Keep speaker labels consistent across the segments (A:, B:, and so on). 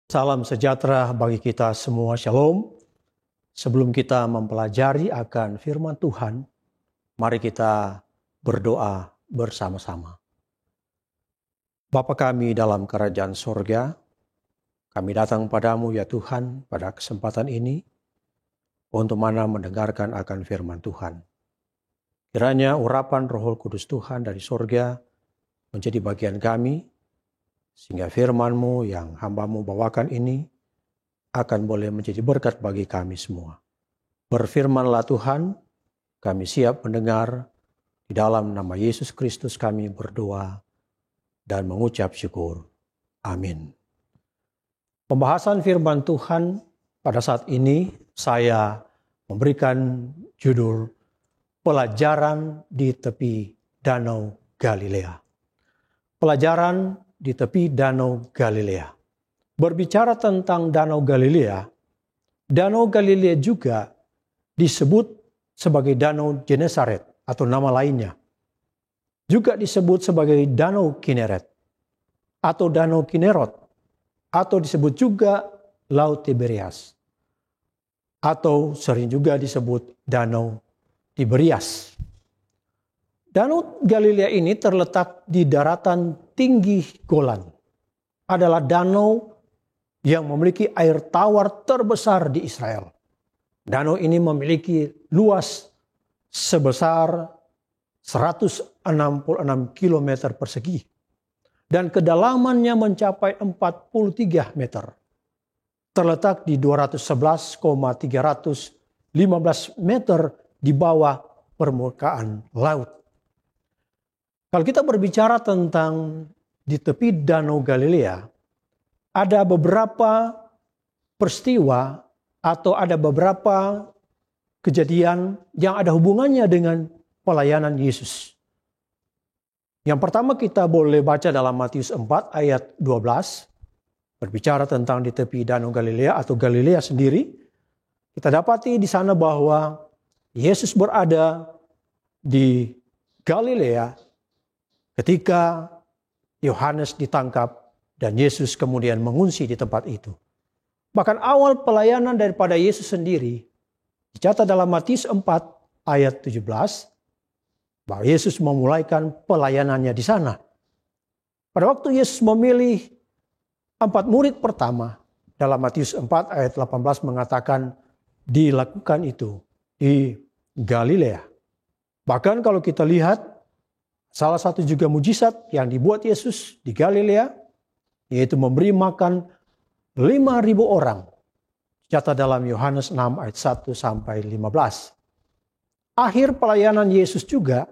A: Salam sejahtera bagi kita semua, Shalom. Sebelum kita mempelajari akan firman Tuhan, mari kita berdoa bersama-sama. Bapa kami dalam kerajaan sorga, kami datang padamu ya Tuhan pada kesempatan ini untuk mendengarkan akan firman Tuhan. Kiranya urapan Roh Kudus Tuhan dari sorga menjadi bagian kami, sehingga firman-Mu yang hamba-Mu bawakan ini akan boleh menjadi berkat bagi kami semua. Berfirmanlah Tuhan, kami siap mendengar. Di dalam nama Yesus Kristus kami berdoa dan mengucap syukur. Amin. Pembahasan firman Tuhan pada saat ini saya memberikan judul Pelajaran di Tepi Danau Galilea. Pelajaran di tepi Danau Galilea. Berbicara tentang Danau Galilea juga disebut sebagai Danau Genesaret atau nama lainnya. Juga disebut sebagai Danau Kineret atau Danau Kinerot, atau disebut juga Laut Tiberias, atau sering juga disebut Danau Tiberias. Danau Galilea ini terletak di daratan tinggi Golan. Adalah danau yang memiliki air tawar terbesar di Israel. Danau ini memiliki luas sebesar 166 km persegi. Dan kedalamannya mencapai 43 meter. Terletak di 211,315 meter di bawah permukaan laut. Kalau kita berbicara tentang di tepi Danau Galilea, ada beberapa peristiwa atau ada beberapa kejadian yang ada hubungannya dengan pelayanan Yesus. Yang pertama kita boleh baca dalam Matius 4 ayat 12, berbicara tentang di tepi Danau Galilea atau Galilea sendiri. Kita dapati di sana bahwa Yesus berada di Galilea ketika Yohanes ditangkap dan Yesus kemudian mengungsi di tempat itu. Bahkan awal pelayanan daripada Yesus sendiri dicatat dalam Matius 4 ayat 17 bahwa Yesus memulaikan pelayanannya di sana. Pada waktu Yesus memilih 4 murid pertama, dalam Matius 4 ayat 18 mengatakan dilakukan itu di Galilea. Bahkan kalau kita lihat salah satu juga mujizat yang dibuat Yesus di Galilea, yaitu memberi makan 5.000 orang. Catat dalam Yohanes 6 ayat 1 sampai 15. Akhir pelayanan Yesus juga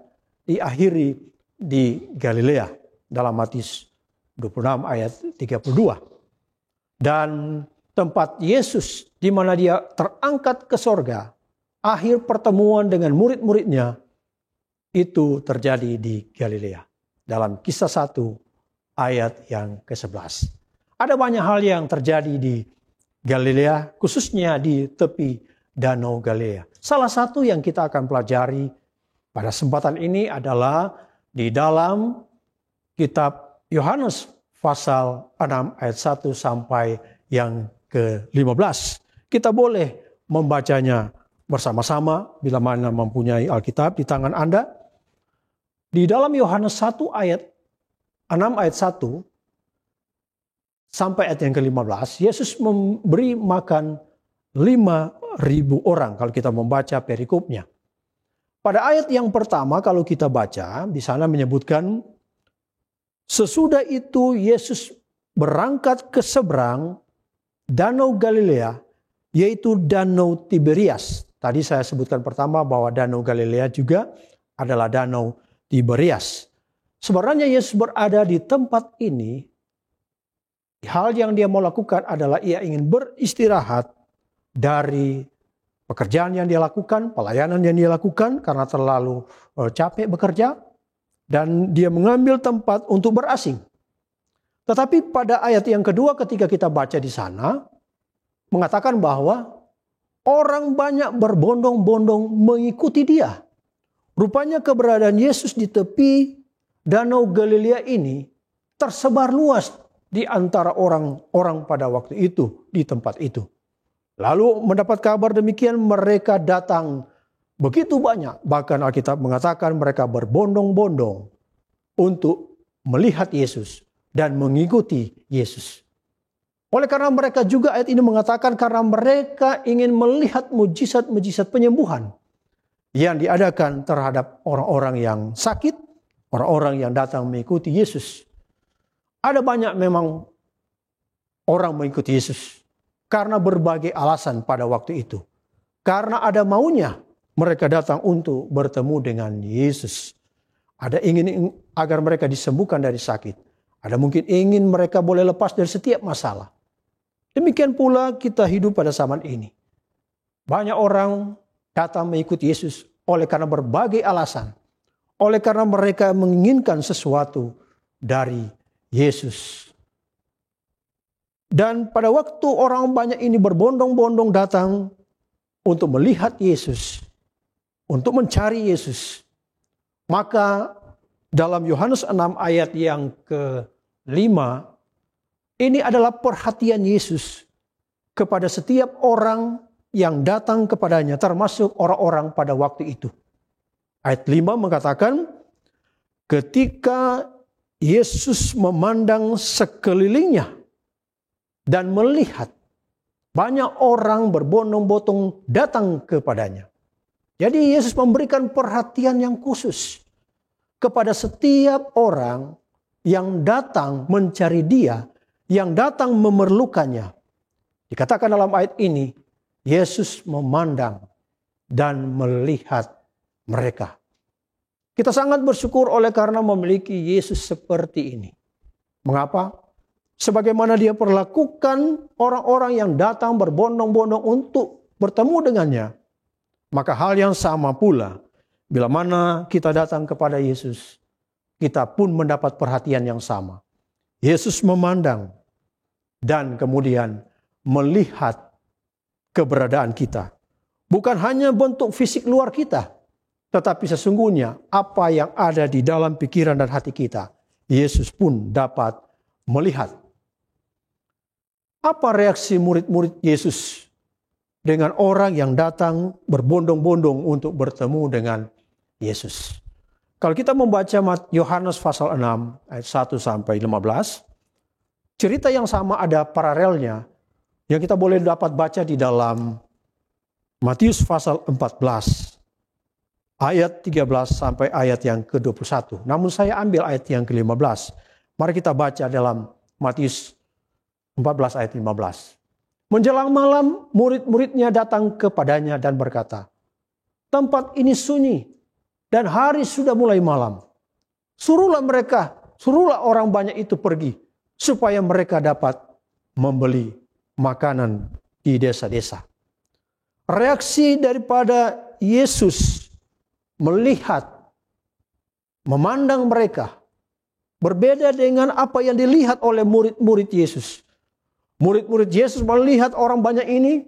A: diakhiri di Galilea dalam Matius 26 ayat 32. Dan tempat Yesus di mana dia terangkat ke sorga, akhir pertemuan dengan murid-muridnya, itu terjadi di Galilea. Dalam Kisah 1 ayat yang ke-11. Ada banyak hal yang terjadi di Galilea, khususnya di tepi Danau Galilea. Salah satu yang kita akan pelajari pada kesempatan ini adalah di dalam kitab Yohanes pasal 6 ayat 1 sampai yang ke-15. Kita boleh membacanya bersama-sama bila mana mempunyai Alkitab di tangan Anda. Di dalam Yohanes 1 ayat 6 ayat 1 sampai ayat yang ke-15, Yesus memberi makan 5.000 orang kalau kita membaca perikopnya. Pada ayat yang pertama kalau kita baca, di sana menyebutkan sesudah itu Yesus berangkat ke seberang Danau Galilea, yaitu Danau Tiberias. Tadi saya sebutkan pertama bahwa Danau Galilea juga adalah Danau Tiberias. Sebenarnya Yesus berada di tempat ini, hal yang dia mau lakukan adalah ia ingin beristirahat dari pekerjaan yang dia lakukan, pelayanan yang dia lakukan karena terlalu capek bekerja, dan dia mengambil tempat untuk berasing. Tetapi pada ayat yang kedua ketika kita baca di sana, mengatakan bahwa orang banyak berbondong-bondong mengikuti dia. Rupanya keberadaan Yesus di tepi Danau Galilea ini tersebar luas di antara orang-orang pada waktu itu di tempat itu. Lalu mendapat kabar demikian mereka datang begitu banyak. Bahkan Alkitab mengatakan mereka berbondong-bondong untuk melihat Yesus dan mengikuti Yesus. Oleh karena mereka juga ayat ini mengatakan karena mereka ingin melihat mujizat-mujizat penyembuhan yang diadakan terhadap orang-orang yang sakit, orang-orang yang datang mengikuti Yesus. Ada banyak memang orang mengikuti Yesus karena berbagai alasan pada waktu itu. Karena ada maunya mereka datang untuk bertemu dengan Yesus. Ada ingin agar mereka disembuhkan dari sakit. Ada mungkin ingin mereka boleh lepas dari setiap masalah. Demikian pula kita hidup pada zaman ini. Banyak orang datang mengikuti Yesus oleh karena berbagai alasan. Oleh karena mereka menginginkan sesuatu dari Yesus. Dan pada waktu orang banyak ini berbondong-bondong datang untuk melihat Yesus, untuk mencari Yesus, maka dalam Yohanes 6 ayat yang ke-5, ini adalah perhatian Yesus kepada setiap orang yang datang kepadanya, termasuk orang-orang pada waktu itu. Ayat 5 mengatakan, ketika Yesus memandang sekelilingnya dan melihat banyak orang berbondong-bondong datang kepadanya. Jadi Yesus memberikan perhatian yang khusus kepada setiap orang yang datang mencari Dia, yang datang memerlukannya. Dikatakan dalam ayat ini, Yesus memandang dan melihat mereka. Kita sangat bersyukur oleh karena memiliki Yesus seperti ini. Mengapa? Sebagaimana Dia perlakukan orang-orang yang datang berbondong-bondong untuk bertemu dengannya. Maka hal yang sama pula, bila mana kita datang kepada Yesus, kita pun mendapat perhatian yang sama. Yesus memandang dan kemudian melihat keberadaan kita. Bukan hanya bentuk fisik luar kita, tetapi sesungguhnya apa yang ada di dalam pikiran dan hati kita, Yesus pun dapat melihat. Apa reaksi murid-murid Yesus dengan orang yang datang berbondong-bondong untuk bertemu dengan Yesus? Kalau kita membaca Yohanes pasal 6 ayat 1 sampai 15, cerita yang sama ada paralelnya yang kita boleh dapat baca di dalam Matius pasal 14 ayat 13 sampai ayat yang ke-21. Namun saya ambil ayat yang ke-15. Mari kita baca dalam Matius 14 ayat 15. Menjelang malam murid-muridnya datang kepadanya dan berkata, tempat ini sunyi dan hari sudah mulai malam. Suruhlah orang banyak itu pergi supaya mereka dapat membeli makanan di desa-desa. Reaksi daripada Yesus melihat, memandang mereka berbeda dengan apa yang dilihat oleh murid-murid Yesus. Murid-murid Yesus melihat orang banyak ini,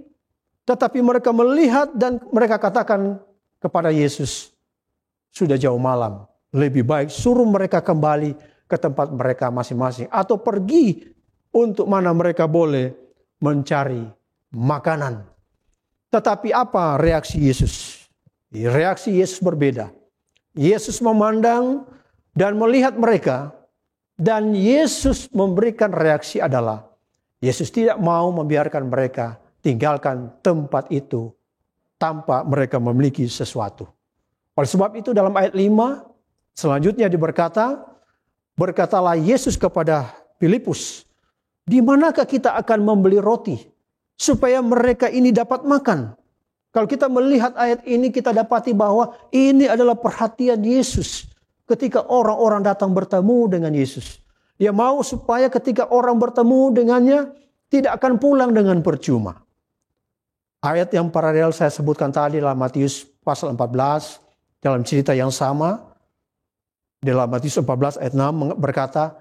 A: tetapi mereka melihat dan mereka katakan kepada Yesus, sudah jauh malam, lebih baik suruh mereka kembali ke tempat mereka masing-masing atau pergi untuk mana mereka boleh mencari makanan. Tetapi apa reaksi Yesus? Reaksi Yesus berbeda. Yesus memandang dan melihat mereka, dan Yesus memberikan reaksi adalah Yesus tidak mau membiarkan mereka tinggalkan tempat itu tanpa mereka memiliki sesuatu. Oleh sebab itu dalam ayat 5 selanjutnya berkatalah Yesus kepada Filipus, di manakah kita akan membeli roti supaya mereka ini dapat makan? Kalau kita melihat ayat ini kita dapati bahwa ini adalah perhatian Yesus ketika orang-orang datang bertemu dengan Yesus. Dia mau supaya ketika orang bertemu dengannya tidak akan pulang dengan percuma. Ayat yang paralel saya sebutkan tadi dalam Matius pasal 14 dalam cerita yang sama. Dalam Matius 14 ayat 6 berkata,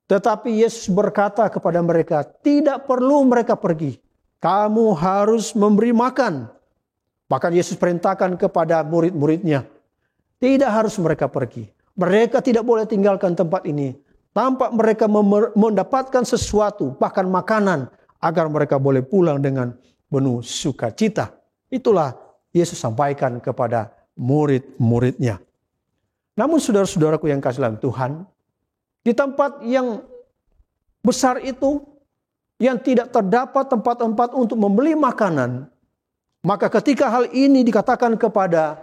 A: tetapi Yesus berkata kepada mereka, tidak perlu mereka pergi. Kamu harus memberi makan. Bahkan Yesus perintahkan kepada murid-muridnya, tidak harus mereka pergi. Mereka tidak boleh tinggalkan tempat ini Tampak mereka mendapatkan sesuatu, bahkan makanan, agar mereka boleh pulang dengan penuh sukacita. Itulah Yesus sampaikan kepada murid-muridnya. Namun saudara-saudaraku yang kasih dalam Tuhan, di tempat yang besar itu, yang tidak terdapat tempat-tempat untuk membeli makanan, maka ketika hal ini dikatakan kepada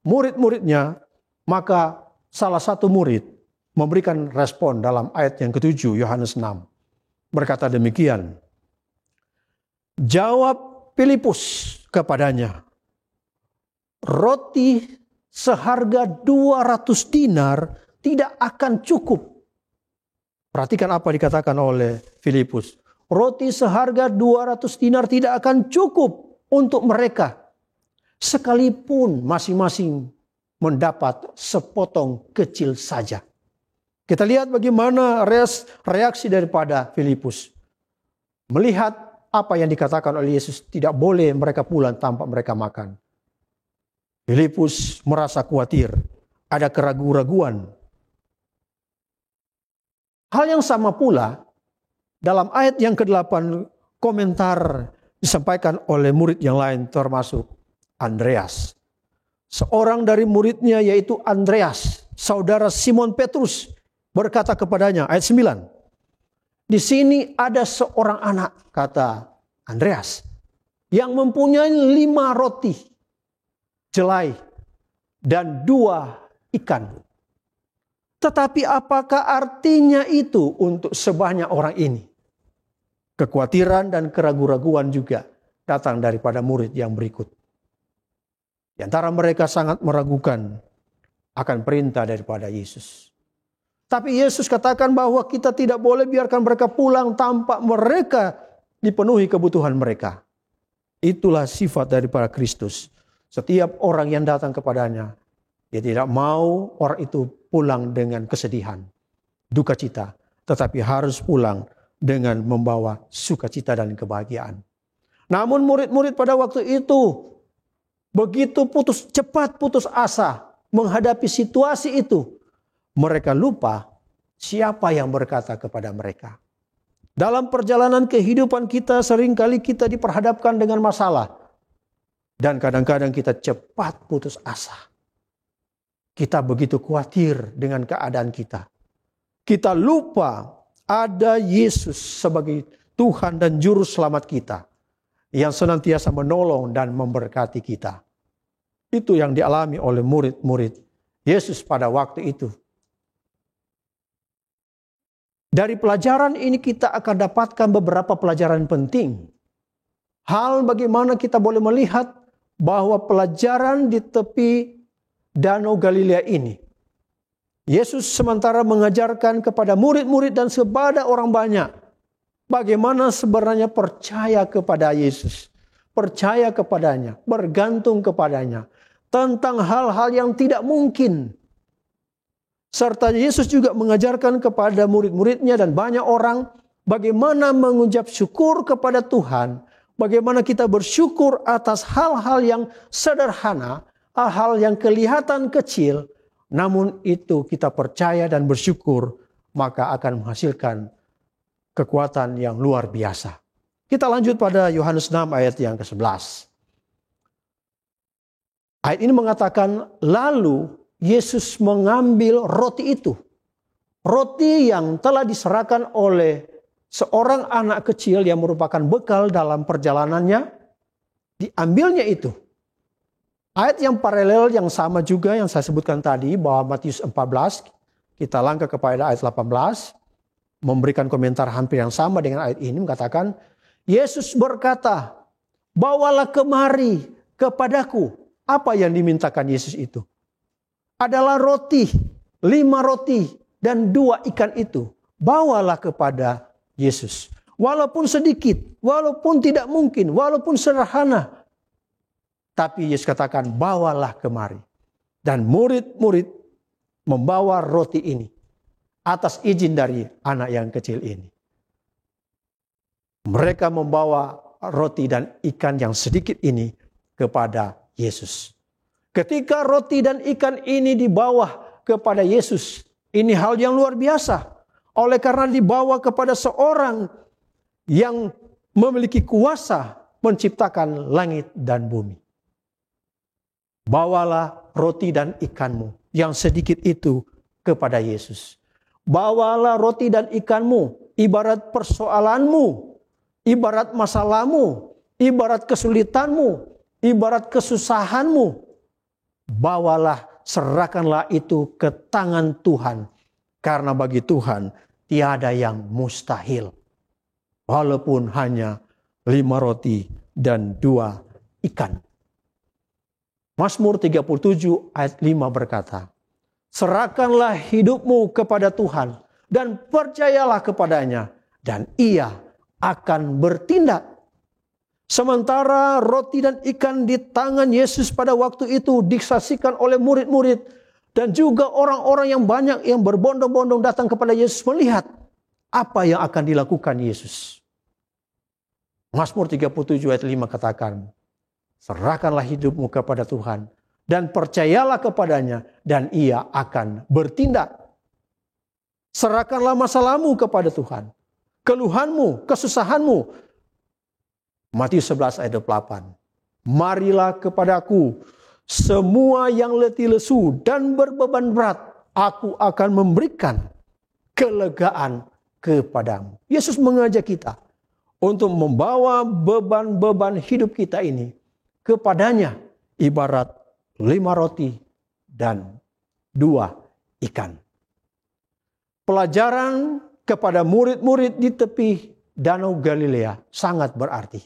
A: murid-muridnya, maka salah satu murid memberikan respon dalam ayat yang ke-7 Yohanes 6. Berkata demikian, jawab Filipus kepadanya, roti seharga 200 dinar tidak akan cukup. Perhatikan apa dikatakan oleh Filipus. Roti seharga 200 dinar tidak akan cukup untuk mereka. Sekalipun masing-masing mendapat sepotong kecil saja. Kita lihat bagaimana reaksi daripada Filipus. Melihat apa yang dikatakan oleh Yesus, tidak boleh mereka pulang tanpa mereka makan. Filipus merasa khawatir, ada keraguan-raguan. Hal yang sama pula dalam ayat yang ke-8 komentar disampaikan oleh murid yang lain termasuk Andreas. Seorang dari muridnya yaitu Andreas, saudara Simon Petrus, berkata kepadanya, ayat 9. Di sini ada seorang anak, kata Andreas, yang mempunyai 5 roti, jelai, dan 2 ikan. Tetapi apakah artinya itu untuk sebanyak orang ini? Kekhawatiran dan keraguan-raguan juga datang daripada murid yang berikut. Di antara mereka sangat meragukan akan perintah daripada Yesus. Tapi Yesus katakan bahwa kita tidak boleh biarkan mereka pulang tanpa mereka dipenuhi kebutuhan mereka. Itulah sifat daripada Kristus. Setiap orang yang datang kepadanya, dia tidak mau orang itu pulang dengan kesedihan, duka cita, tetapi harus pulang dengan membawa sukacita dan kebahagiaan. Namun murid-murid pada waktu itu begitu cepat putus asa menghadapi situasi itu. Mereka lupa siapa yang berkata kepada mereka. Dalam perjalanan kehidupan kita seringkali kita diperhadapkan dengan masalah. Dan kadang-kadang kita cepat putus asa. Kita begitu khawatir dengan keadaan kita. Kita lupa ada Yesus sebagai Tuhan dan Juru Selamat kita. Yang senantiasa menolong dan memberkati kita. Itu yang dialami oleh murid-murid Yesus pada waktu itu. Dari pelajaran ini kita akan dapatkan beberapa pelajaran penting. Hal bagaimana kita boleh melihat bahwa pelajaran di tepi Danau Galilea ini. Yesus sementara mengajarkan kepada murid-murid dan kepada orang banyak. Bagaimana sebenarnya percaya kepada Yesus. Percaya kepadanya, bergantung kepadanya. Tentang hal-hal yang tidak mungkin. Serta Yesus juga mengajarkan kepada murid-muridnya dan banyak orang bagaimana mengucap syukur kepada Tuhan. Bagaimana kita bersyukur atas hal-hal yang sederhana, hal-hal yang kelihatan kecil. Namun itu kita percaya dan bersyukur, maka akan menghasilkan kekuatan yang luar biasa. Kita lanjut pada Yohanes 6 ayat yang ke-11. Ayat ini mengatakan, lalu Yesus mengambil roti itu. Roti yang telah diserahkan oleh seorang anak kecil yang merupakan bekal dalam perjalanannya. Diambilnya itu. Ayat yang paralel yang sama juga yang saya sebutkan tadi bahwa Matius 14. Kita langkah kepada ayat 18. Memberikan komentar hampir yang sama dengan ayat ini. Mengatakan, Yesus berkata, bawalah kemari kepadaku. Apa yang dimintakan Yesus itu? Adalah roti, 5 roti dan 2 ikan itu. Bawalah kepada Yesus. Walaupun sedikit, walaupun tidak mungkin, walaupun sederhana. Tapi Yesus katakan bawalah kemari. Dan murid-murid membawa roti ini. Atas izin dari anak yang kecil ini. Mereka membawa roti dan ikan yang sedikit ini kepada Yesus. Ketika roti dan ikan ini dibawa kepada Yesus, ini hal yang luar biasa. Oleh karena dibawa kepada seorang yang memiliki kuasa menciptakan langit dan bumi. Bawalah roti dan ikanmu yang sedikit itu kepada Yesus. Bawalah roti dan ikanmu, ibarat persoalanmu, ibarat masalahmu, ibarat kesulitanmu, ibarat kesusahanmu. Bawalah, serahkanlah itu ke tangan Tuhan. Karena bagi Tuhan tiada yang mustahil. Walaupun hanya 5 roti dan 2 ikan. Mazmur 37 ayat 5 berkata, serahkanlah hidupmu kepada Tuhan dan percayalah kepadanya dan Ia akan bertindak. Sementara roti dan ikan di tangan Yesus pada waktu itu disaksikan oleh murid-murid dan juga orang-orang yang banyak yang berbondong-bondong datang kepada Yesus melihat apa yang akan dilakukan Yesus. Mazmur 37 ayat 5 katakan, serahkanlah hidupmu kepada Tuhan dan percayalah kepadanya dan Ia akan bertindak. Serahkanlah masalahmu kepada Tuhan, keluhanmu, kesusahanmu. Matius 11 ayat 28. Marilah kepadaku semua yang letih lesu dan berbeban berat, aku akan memberikan kelegaan kepadamu. Yesus mengajak kita untuk membawa beban-beban hidup kita ini kepadanya, ibarat 5 roti dan 2 ikan. Pelajaran kepada murid-murid di tepi Danau Galilea sangat berarti.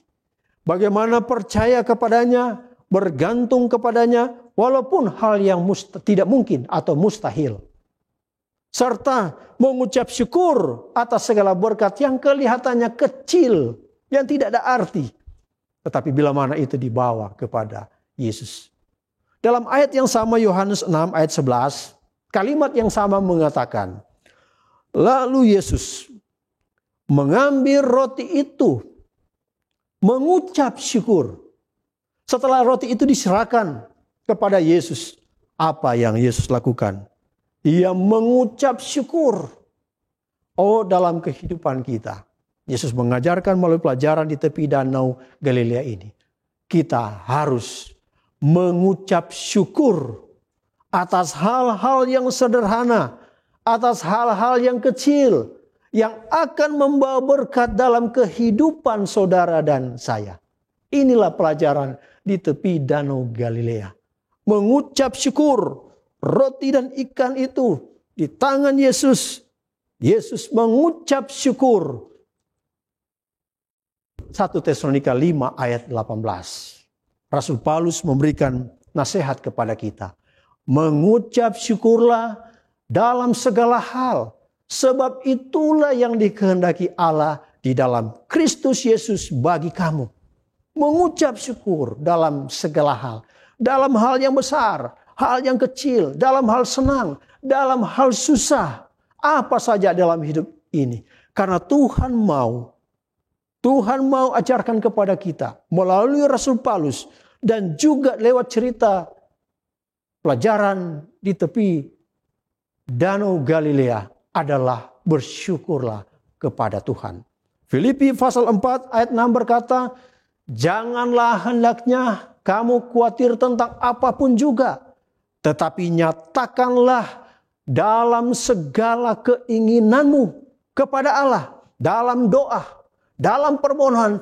A: Bagaimana percaya kepadanya, bergantung kepadanya, walaupun hal yang tidak mungkin atau mustahil. Serta mengucap syukur atas segala berkat yang kelihatannya kecil, yang tidak ada arti. Tetapi bila mana itu dibawa kepada Yesus. Dalam ayat yang sama Yohanes 6 ayat 11, kalimat yang sama mengatakan, lalu Yesus mengambil roti itu, mengucap syukur. Setelah roti itu diserahkan kepada Yesus, apa yang Yesus lakukan? Ia mengucap syukur. Oh, dalam kehidupan kita, Yesus mengajarkan melalui pelajaran di tepi Danau Galilea ini, kita harus mengucap syukur atas hal-hal yang sederhana, atas hal-hal yang kecil, yang akan membawa berkat dalam kehidupan saudara dan saya. Inilah pelajaran di tepi Danau Galilea. Mengucap syukur, roti dan ikan itu di tangan Yesus. Yesus mengucap syukur. 1 Tesalonika 5 ayat 18. Rasul Paulus memberikan nasihat kepada kita. Mengucap syukurlah dalam segala hal. Sebab itulah yang dikehendaki Allah di dalam Kristus Yesus bagi kamu. Mengucap syukur dalam segala hal. Dalam hal yang besar, hal yang kecil, dalam hal senang, dalam hal susah. Apa saja dalam hidup ini. Karena Tuhan mau ajarkan kepada kita melalui Rasul Paulus dan juga lewat cerita pelajaran di tepi Danau Galilea adalah bersyukurlah kepada Tuhan. Filipi pasal 4 ayat 6 berkata, janganlah hendaknya kamu khawatir tentang apapun juga, tetapi nyatakanlah dalam segala keinginanmu kepada Allah, dalam doa, dalam permohonan,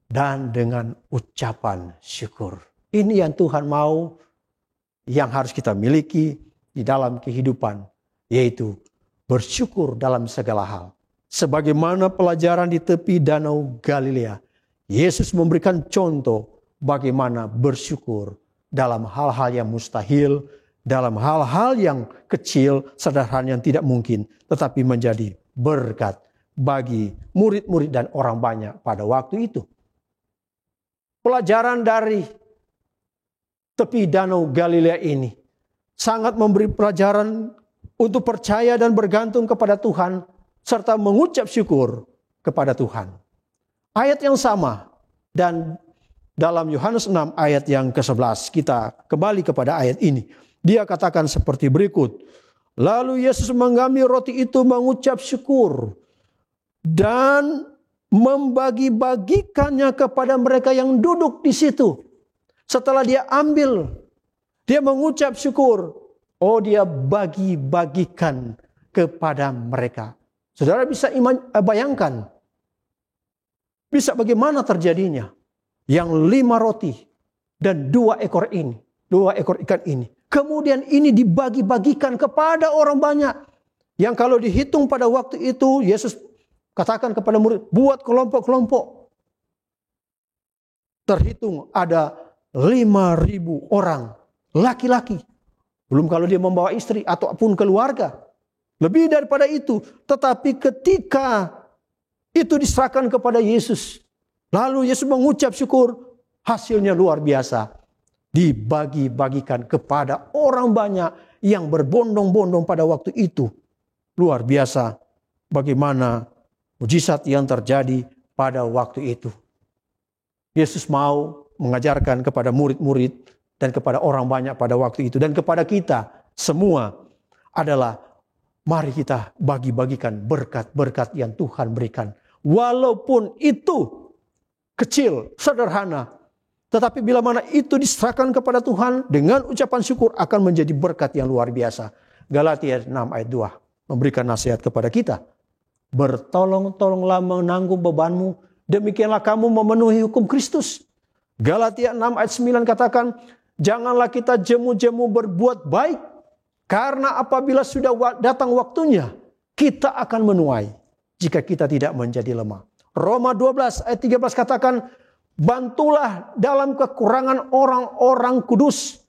A: dan dengan ucapan syukur. Ini yang Tuhan mau, yang harus kita miliki di dalam kehidupan, yaitu bersyukur dalam segala hal. Sebagaimana pelajaran di tepi Danau Galilea, Yesus memberikan contoh bagaimana bersyukur dalam hal-hal yang mustahil, dalam hal-hal yang kecil, sederhana yang tidak mungkin, tetapi menjadi berkat bagi murid-murid dan orang banyak pada waktu itu. Pelajaran dari tepi Danau Galilea ini sangat memberi pelajaran untuk percaya dan bergantung kepada Tuhan, serta mengucap syukur kepada Tuhan. Ayat yang sama, dan dalam Yohanes 6 ayat yang ke-11, kita kembali kepada ayat ini. Dia katakan seperti berikut, Lalu Yesus mengambil roti itu, mengucap syukur, dan membagi-bagikannya kepada mereka yang duduk di situ. Setelah dia ambil, dia mengucap syukur. Oh, dia bagi-bagikan kepada mereka. Saudara bisa bayangkan, bisa bagaimana terjadinya yang 5 roti dan 2 ekor ikan ini. Kemudian ini dibagi-bagikan kepada orang banyak. Yang kalau dihitung pada waktu itu, Yesus katakan kepada murid, buat kelompok-kelompok. Terhitung ada 5.000 orang laki-laki. Belum kalau dia membawa istri ataupun keluarga. Lebih daripada itu. Tetapi ketika itu diserahkan kepada Yesus, lalu Yesus mengucap syukur, hasilnya luar biasa. Dibagi-bagikan kepada orang banyak yang berbondong-bondong pada waktu itu. Luar biasa bagaimana mujizat yang terjadi pada waktu itu. Yesus mau mengajarkan kepada murid-murid dan kepada orang banyak pada waktu itu. Dan kepada kita semua adalah mari kita bagi-bagikan berkat-berkat yang Tuhan berikan. Walaupun itu kecil, sederhana. Tetapi bila mana itu diserahkan kepada Tuhan dengan ucapan syukur akan menjadi berkat yang luar biasa. Galatia 6 ayat 2 memberikan nasihat kepada kita. Bertolong-tolonglah menanggung bebanmu, demikianlah kamu memenuhi hukum Kristus. Galatia 6 ayat 9 katakan, janganlah kita jemu-jemu berbuat baik, karena apabila sudah datang waktunya, kita akan menuai jika kita tidak menjadi lemah. Roma 12 ayat 13 katakan, bantulah dalam kekurangan orang-orang kudus,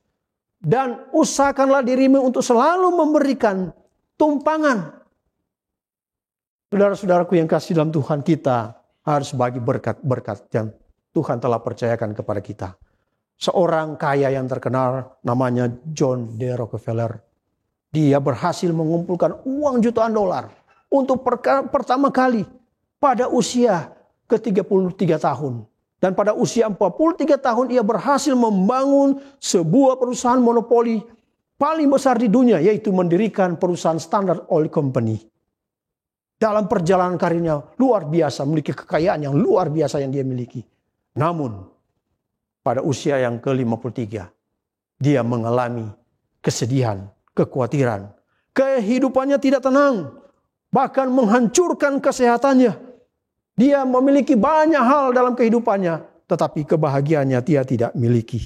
A: dan usahakanlah dirimu untuk selalu memberikan tumpangan. Saudara-saudaraku yang kasih dalam Tuhan, kita harus bagi berkat-berkat yang Tuhan telah percayakan kepada kita. Seorang kaya yang terkenal namanya John D. Rockefeller. Dia berhasil mengumpulkan uang jutaan dolar untuk pertama kali pada usia ke-33 tahun. Dan pada usia 43 tahun ia berhasil membangun sebuah perusahaan monopoli paling besar di dunia, yaitu mendirikan perusahaan Standard Oil Company. Dalam perjalanan karirnya luar biasa, memiliki kekayaan yang luar biasa yang dia miliki. Namun pada usia yang ke-53 dia mengalami kesedihan, kekhawatiran. Kehidupannya tidak tenang, bahkan menghancurkan kesehatannya. Dia memiliki banyak hal dalam kehidupannya, tetapi kebahagiaannya dia tidak miliki.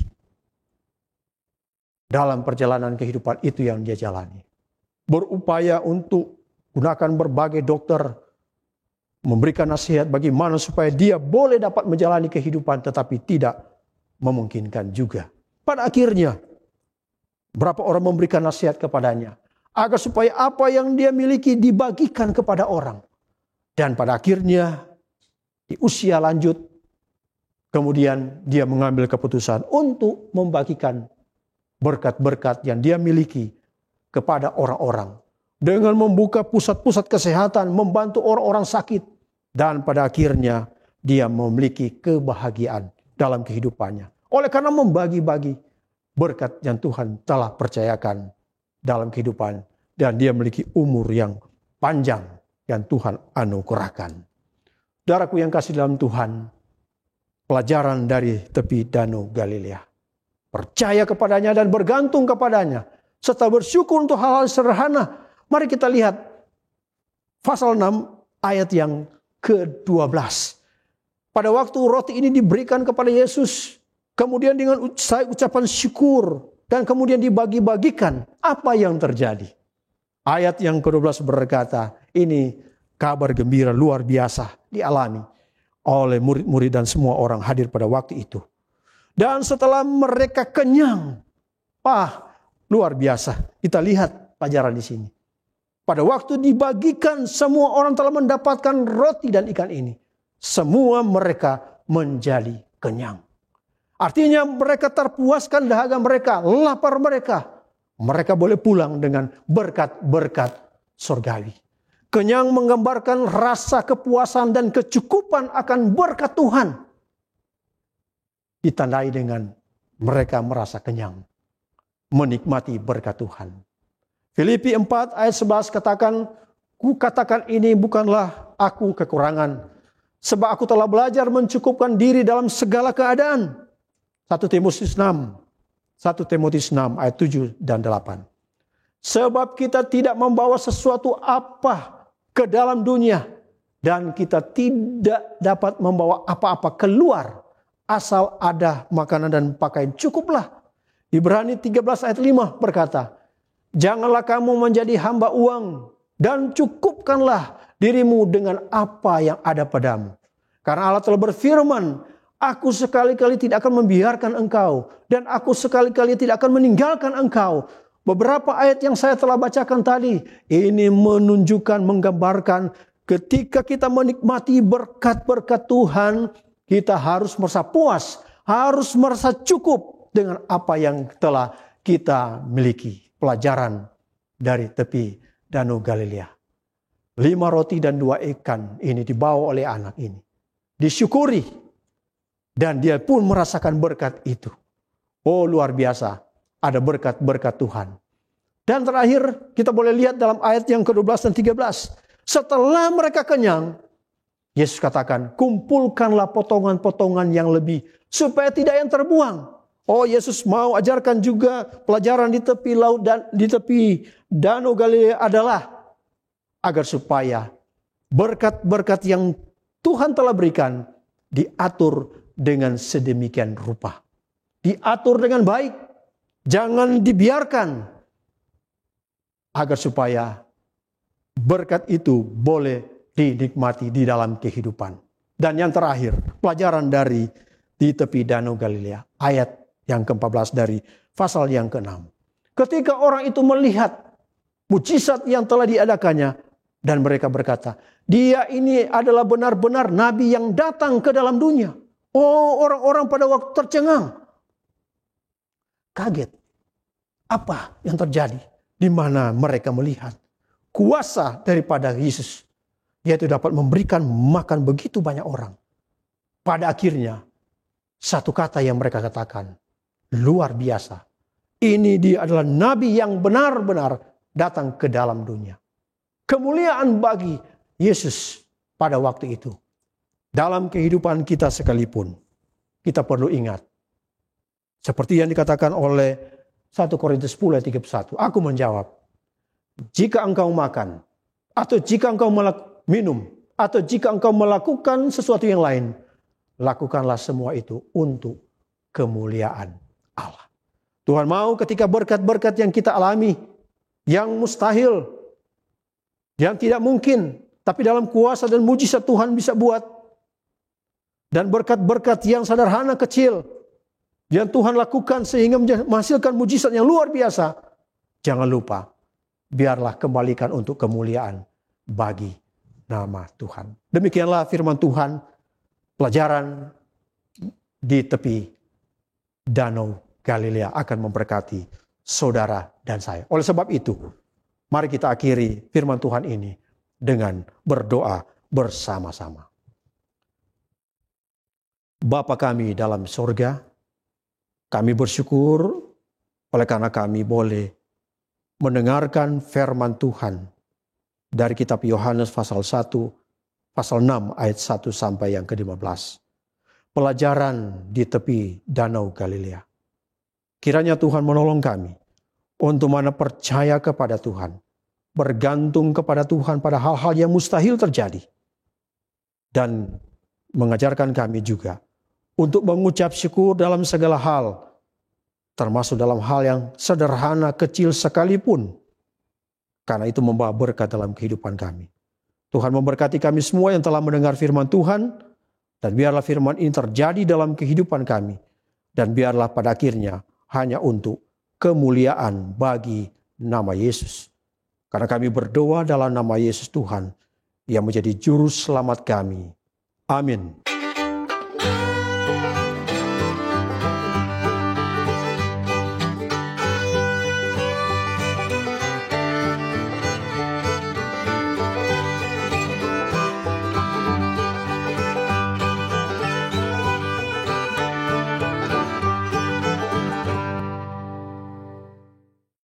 A: Dalam perjalanan kehidupan itu yang dia jalani. Berupaya untuk gunakan berbagai dokter, memberikan nasihat bagaimana supaya dia boleh dapat menjalani kehidupan, tetapi tidak memungkinkan juga. Pada akhirnya, berapa orang memberikan nasihat kepadanya, agar supaya apa yang dia miliki dibagikan kepada orang. Dan pada akhirnya, di usia lanjut, kemudian dia mengambil keputusan untuk membagikan berkat-berkat yang dia miliki kepada orang-orang. Dengan membuka pusat-pusat kesehatan, membantu orang-orang sakit. Dan pada akhirnya dia memiliki kebahagiaan dalam kehidupannya. Oleh karena membagi-bagi berkat yang Tuhan telah percayakan dalam kehidupan. Dan dia memiliki umur yang panjang yang Tuhan anugerahkan. Saudaraku yang kasih dalam Tuhan, pelajaran dari tepi Danau Galilea. Percaya kepadanya dan bergantung kepadanya. Serta bersyukur untuk hal-hal sederhana. Mari kita lihat pasal 6 ayat yang ke-12. Pada waktu roti ini diberikan kepada Yesus, kemudian dengan ucapan syukur dan kemudian dibagi-bagikan, apa yang terjadi? Ayat yang ke-12 berkata, ini kabar gembira luar biasa dialami oleh murid-murid dan semua orang hadir pada waktu itu. Dan setelah mereka kenyang, luar biasa. Kita lihat pelajaran di sini. Pada waktu dibagikan, semua orang telah mendapatkan roti dan ikan ini. Semua mereka menjadi kenyang. Artinya mereka terpuaskan dahaga mereka, lapar mereka. Mereka boleh pulang dengan berkat-berkat surgawi. Kenyang menggambarkan rasa kepuasan dan kecukupan akan berkat Tuhan. Ditandai dengan mereka merasa kenyang, menikmati berkat Tuhan. Filipi 4 ayat 11 katakan, ku katakan ini bukanlah aku kekurangan, sebab aku telah belajar mencukupkan diri dalam segala keadaan. 1 Timotius 6 ayat 7 dan 8. Sebab kita tidak membawa sesuatu apa ke dalam dunia, dan kita tidak dapat membawa apa-apa keluar, asal ada makanan dan pakaian cukuplah. Ibrani 13 ayat 5 berkata, janganlah kamu menjadi hamba uang, dan cukupkanlah dirimu dengan apa yang ada padamu. Karena Allah telah berfirman, aku sekali-kali tidak akan membiarkan engkau, dan aku sekali-kali tidak akan meninggalkan engkau. Beberapa ayat yang saya telah bacakan tadi, ini menunjukkan, menggambarkan ketika kita menikmati berkat-berkat Tuhan, kita harus merasa puas, harus merasa cukup dengan apa yang telah kita miliki. Pelajaran dari tepi Danau Galilea. 5 roti dan 2 ikan ini dibawa oleh anak ini. Disyukuri. Dan dia pun merasakan berkat itu. Oh, luar biasa. Ada berkat-berkat Tuhan. Dan terakhir kita boleh lihat dalam ayat yang ke-12 dan 13. Setelah mereka kenyang, Yesus katakan, kumpulkanlah potongan-potongan yang lebih, supaya tidak yang terbuang. Oh, Yesus mau ajarkan juga pelajaran di tepi laut dan di tepi Danau Galilea adalah agar supaya berkat-berkat yang Tuhan telah berikan diatur dengan sedemikian rupa. Diatur dengan baik. Jangan dibiarkan. Agar supaya berkat itu boleh dinikmati di dalam kehidupan. Dan yang terakhir, pelajaran dari di tepi Danau Galilea. Ayat yang ke-14 dari pasal yang ke-6. Ketika orang itu melihat mujizat yang telah diadakannya, dan mereka berkata, dia ini adalah benar-benar nabi yang datang ke dalam dunia. Oh, orang-orang pada waktu tercengang. Kaget. Apa yang terjadi? Di mana mereka melihat kuasa daripada Yesus. Yaitu dapat memberikan makan begitu banyak orang. Pada akhirnya, satu kata yang mereka katakan, luar biasa. Ini dia adalah nabi yang benar-benar datang ke dalam dunia. Kemuliaan bagi Yesus pada waktu itu. Dalam kehidupan kita sekalipun, kita perlu ingat. Seperti yang dikatakan oleh 1 Korintus 10 ayat 31. Aku menjawab, jika engkau makan, atau jika engkau minum, atau jika engkau melakukan sesuatu yang lain, lakukanlah semua itu untuk kemuliaan Allah. Tuhan mau ketika berkat-berkat yang kita alami, yang mustahil, yang tidak mungkin, tapi dalam kuasa dan mujizat Tuhan bisa buat. Dan berkat-berkat yang sederhana kecil, yang Tuhan lakukan sehingga menghasilkan mujizat yang luar biasa. Jangan lupa, biarlah kembalikan untuk kemuliaan bagi nama Tuhan. Demikianlah firman Tuhan, pelajaran di tepi Danau Galilea akan memberkati saudara dan saya. Oleh sebab itu, mari kita akhiri firman Tuhan ini dengan berdoa bersama-sama. Bapa kami dalam surga, kami bersyukur oleh karena kami boleh mendengarkan firman Tuhan dari kitab Yohanes pasal 1, pasal 6 ayat 1 sampai yang ke-15. Pelajaran di tepi Danau Galilea. Kiranya Tuhan menolong kami untuk mana percaya kepada Tuhan, bergantung kepada Tuhan pada hal-hal yang mustahil terjadi. Dan mengajarkan kami juga untuk mengucap syukur dalam segala hal, termasuk dalam hal yang sederhana kecil sekalipun. Karena itu membawa berkat dalam kehidupan kami. Tuhan memberkati kami semua yang telah mendengar firman Tuhan. Dan biarlah firman ini terjadi dalam kehidupan kami. Dan biarlah pada akhirnya hanya untuk kemuliaan bagi nama Yesus. Karena kami berdoa dalam nama Yesus Tuhan yang menjadi juru selamat kami. Amin.